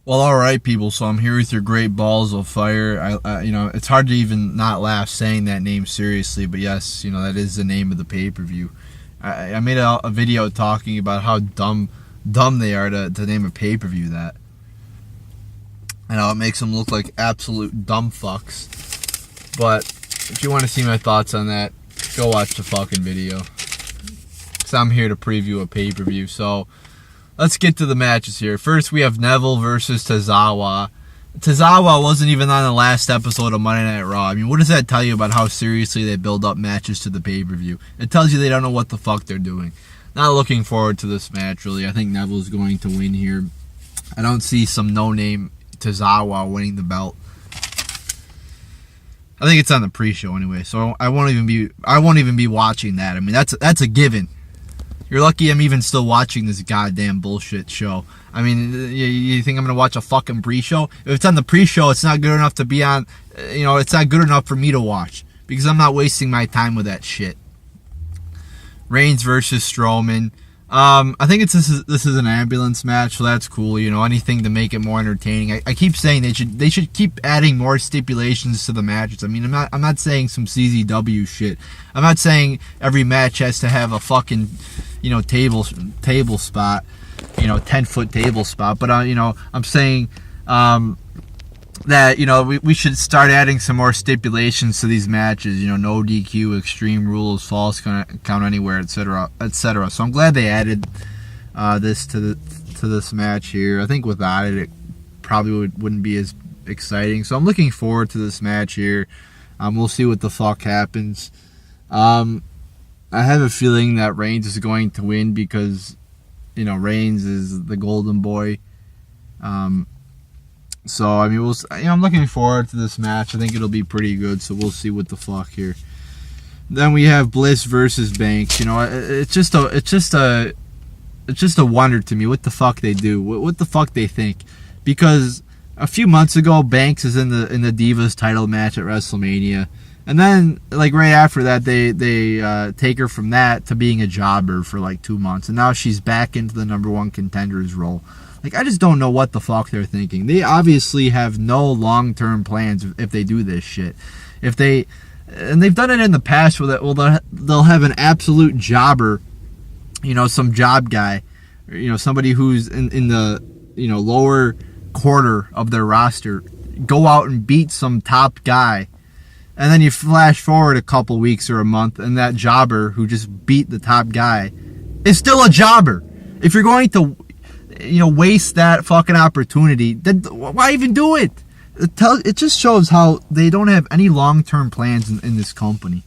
Well, all right, people. So I'm here with your great balls of fire. It's hard to even not laugh saying that name seriously, but yes, that is the name of the pay-per-view. I made a video talking about how dumb they are to name a pay-per-view that. I know it makes them look like absolute dumb fucks. But if you want to see my thoughts on that, go watch the fucking video. Because I'm here to preview a pay-per-view. So let's get to the matches here. First, we have Neville versus Tozawa. Tozawa wasn't even on the last episode of Monday Night Raw. I mean, what does that tell you about how seriously they build up matches to the pay-per-view? It tells you they don't know what the fuck they're doing. Not looking forward to this match, really. I think Neville's going to win here. I don't see some no-name Tozawa winning the belt. I think it's on the pre-show anyway, so I won't even be watching that. I mean, that's a given. You're lucky I'm even still watching this goddamn bullshit show. I mean, you think I'm going to watch a fucking pre-show? If it's on the pre-show, it's not good enough to be on, it's not good enough for me to watch. Because I'm not wasting my time with that shit. Reigns versus Strowman. I think this is an ambulance match, so that's cool. Anything to make it more entertaining. I keep saying they should keep adding more stipulations to the matches. I mean, I'm not saying some CZW shit. I'm not saying every match has to have a fucking table spot, 10-foot table spot. But I'm saying that we should start adding some more stipulations to these matches. No DQ, Extreme Rules, False Count Anywhere, etc., etc. So I'm glad they added this to this match here. I think without it probably wouldn't be as exciting. So I'm looking forward to this match here. We'll see what the fuck happens. I have a feeling that Reigns is going to win because Reigns is the golden boy. So, I mean, I'm looking forward to this match. I think it'll be pretty good, so we'll see what the fuck here. Then we have Bliss versus Banks. It's just a wonder to me what the fuck they do, what the fuck they think. Because a few months ago, Banks is in the Divas title match at WrestleMania. And then, like, right after that, they take her from that to being a jobber for, like, 2 months. And now she's back into the #1 contenders role. Like, I just don't know what the fuck they're thinking. They obviously have no long-term plans if they do this shit. And they've done it in the past where they'll have an absolute jobber, some job guy, somebody who's in the, lower quarter of their roster, go out and beat some top guy. And then you flash forward a couple weeks or a month, and that jobber who just beat the top guy is still a jobber. If you're going to waste that fucking opportunity, then why even do it? It just shows how they don't have any long-term plans in this company.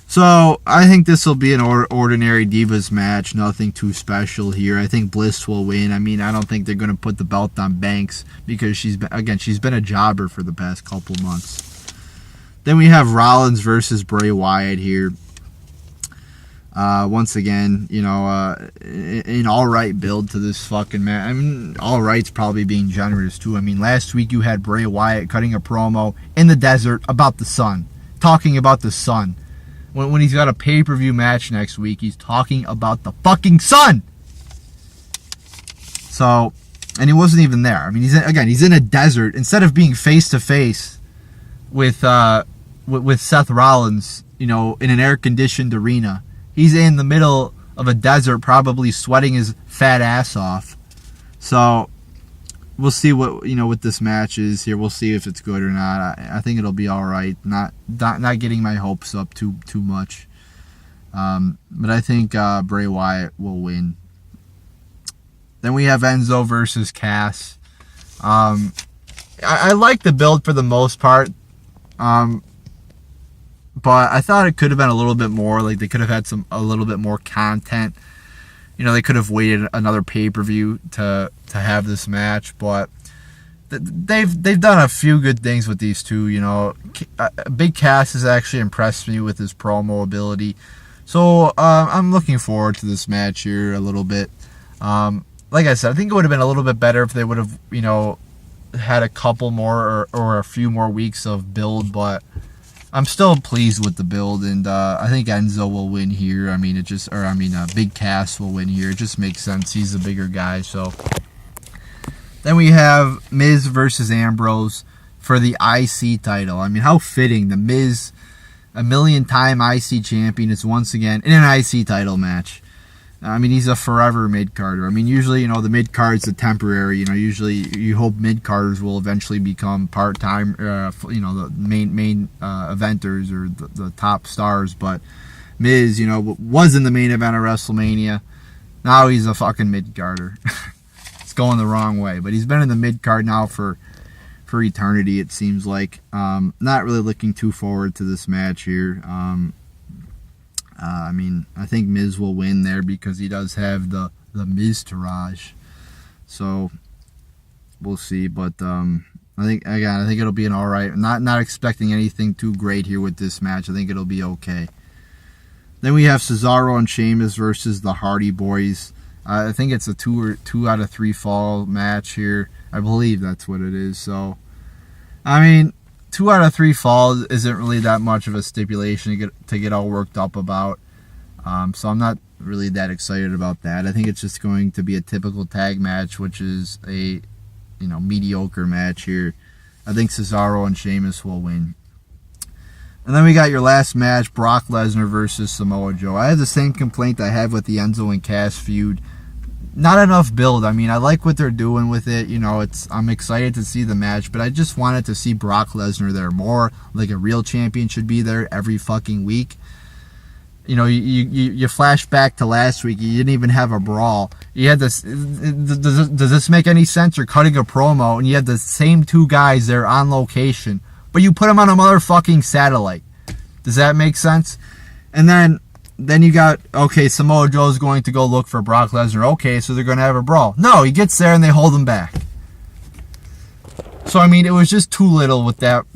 So I think this will be an ordinary Divas match, nothing too special here. I think Bliss will win. I mean, I don't think they're going to put the belt on Banks because she's been a jobber for the past couple months. Then we have Rollins versus Bray Wyatt here. Once again, an all-right build to this fucking match. I mean, all-right's probably being generous, too. I mean, last week you had Bray Wyatt cutting a promo in the desert about the sun. Talking about the sun. When he's got a pay-per-view match next week, he's talking about the fucking sun! So, and he wasn't even there. I mean, he's in a desert. Instead of being face-to-face with Seth Rollins, in an air-conditioned arena, he's in the middle of a desert, probably sweating his fat ass off. So we'll see what this match is here. We'll see if it's good or not. I think it'll be all right. Not getting my hopes up too much. But I think Bray Wyatt will win. Then we have Enzo versus Cass. I like the build for the most part. But I thought it could have been a little bit more. Like, they could have had a little bit more content. They could have waited another pay-per-view to have this match. But they've done a few good things with these two. Big Cass has actually impressed me with his promo ability. So I'm looking forward to this match here a little bit. Like I said, I think it would have been a little bit better if they would have, had a couple more or a few more weeks of build. But I'm still pleased with the build, and I think Enzo will win here. I mean, Big Cass will win here. It just makes sense. He's the bigger guy, so Then we have Miz versus Ambrose for the IC title. I mean, how fitting. The Miz, a million-time IC champion, is once again in an IC title match. I mean, he's a forever mid-carder. I mean, usually, the mid-card's a temporary. Usually you hope mid-carders will eventually become part-time, the main eventers or the top stars. But Miz, was in the main event of WrestleMania. Now he's a fucking mid-carder. It's going the wrong way. But he's been in the mid-card now for eternity, it seems like. Not really looking too forward to this match here. I mean, I think Miz will win there because he does have the Miz-tourage. So we'll see. But I think it'll be an alright. Not expecting anything too great here with this match. I think it'll be okay. Then we have Cesaro and Sheamus versus the Hardy Boys. I think it's a 2 out of 3 fall match here. I believe that's what it is. So, I mean, 2 out of 3 falls isn't really that much of a stipulation to get all worked up about. So I'm not really that excited about that. I think it's just going to be a typical tag match, which is a mediocre match here. I think Cesaro and Sheamus will win. And then we got your last match, Brock Lesnar versus Samoa Joe. I have the same complaint I had with the Enzo and Cass feud. Not enough build. I mean, I like what they're doing with it. I'm excited to see the match, but I just wanted to see Brock Lesnar there more. Like a real champion should be there every fucking week. You flash back to last week. You didn't even have a brawl. You had this. Does this make any sense? You're cutting a promo, and you had the same 2 guys there on location, but you put them on a motherfucking satellite. Does that make sense? And then you got, okay, Samoa Joe's going to go look for Brock Lesnar. Okay, so they're going to have a brawl. No, he gets there and they hold him back. So, I mean, it was just too little with that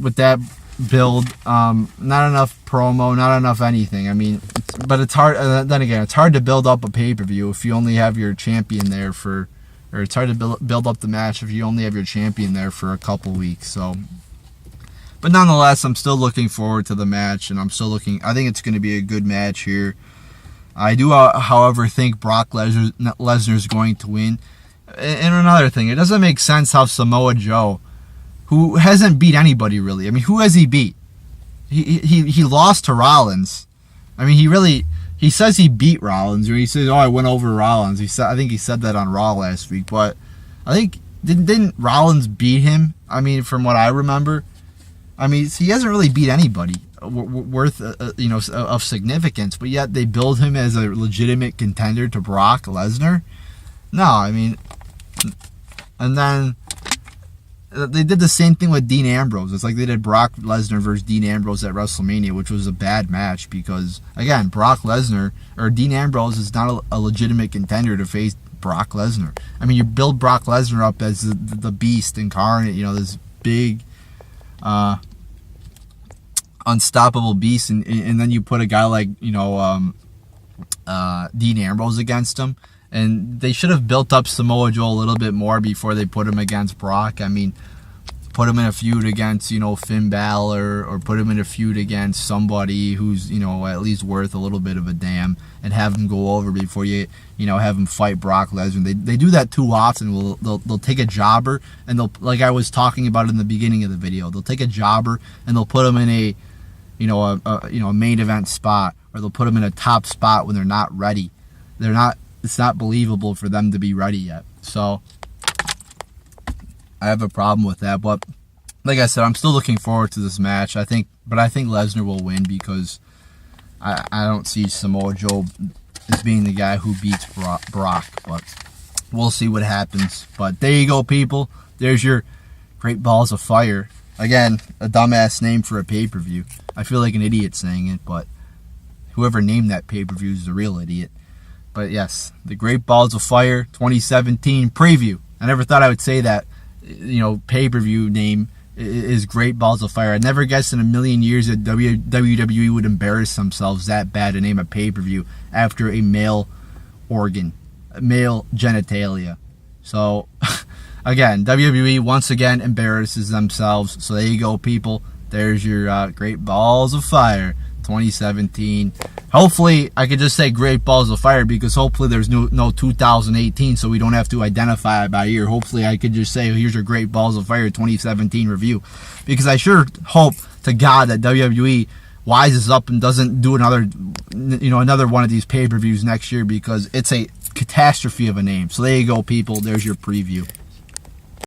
build. Not enough promo, not enough anything. I mean, but it's hard. Then again, it's hard to build up a pay-per-view if you only have your champion there or it's hard to build up the match if you only have your champion there for a couple weeks. So, but nonetheless, I'm still looking forward to the match, and I think it's going to be a good match here. I do, however, think Brock Lesnar is going to win. And another thing, it doesn't make sense how Samoa Joe, who hasn't beat anybody really. I mean, who has he beat? He lost to Rollins. I mean, he says he beat Rollins, or he says, "Oh, I went over Rollins." I think he said that on Raw last week, but I think didn't Rollins beat him? I mean, from what I remember. I mean, he hasn't really beat anybody worth, of significance, but yet they build him as a legitimate contender to Brock Lesnar. No, I mean, and then they did the same thing with Dean Ambrose. It's like they did Brock Lesnar versus Dean Ambrose at WrestleMania, which was a bad match because, again, Dean Ambrose is not a legitimate contender to face Brock Lesnar. I mean, you build Brock Lesnar up as the beast incarnate, this big, unstoppable beast, and then you put a guy like Dean Ambrose against him, and they should have built up Samoa Joe a little bit more before they put him against Brock. I mean, put him in a feud against Finn Balor, or put him in a feud against somebody who's at least worth a little bit of a damn, and have him go over before you have him fight Brock Lesnar. They do that too often. They'll take a jobber, and they'll, like I was talking about in the beginning of the video, they'll take a jobber and they'll put him in a main event spot, or they'll put him in a top spot when they're not ready. It's not believable for them to be ready yet. So I have a problem with that. But like I said, I'm still looking forward to this match. I think Lesnar will win because I don't see Samoa Joe as being the guy who beats Brock. But we'll see what happens. But there you go, people. There's your Great Balls of Fire. Again, a dumbass name for a pay-per-view. I feel like an idiot saying it, but whoever named that pay-per-view is the real idiot. But yes, the Great Balls of Fire 2017 preview. I never thought I would say that, pay-per-view name is Great Balls of Fire. I never guessed in a million years that WWE would embarrass themselves that bad to name a pay-per-view after a male organ, male genitalia. So, again, WWE once again embarrasses themselves. So there you go, people. There's your Great Balls of Fire 2017. Hopefully, I could just say Great Balls of Fire because hopefully there's no 2018, so we don't have to identify it by year. Hopefully, I could just say, here's your Great Balls of Fire 2017 review, because I sure hope to God that WWE wises up and doesn't do another one of these pay-per-views next year, because it's a catastrophe of a name. So there you go, people. There's your preview.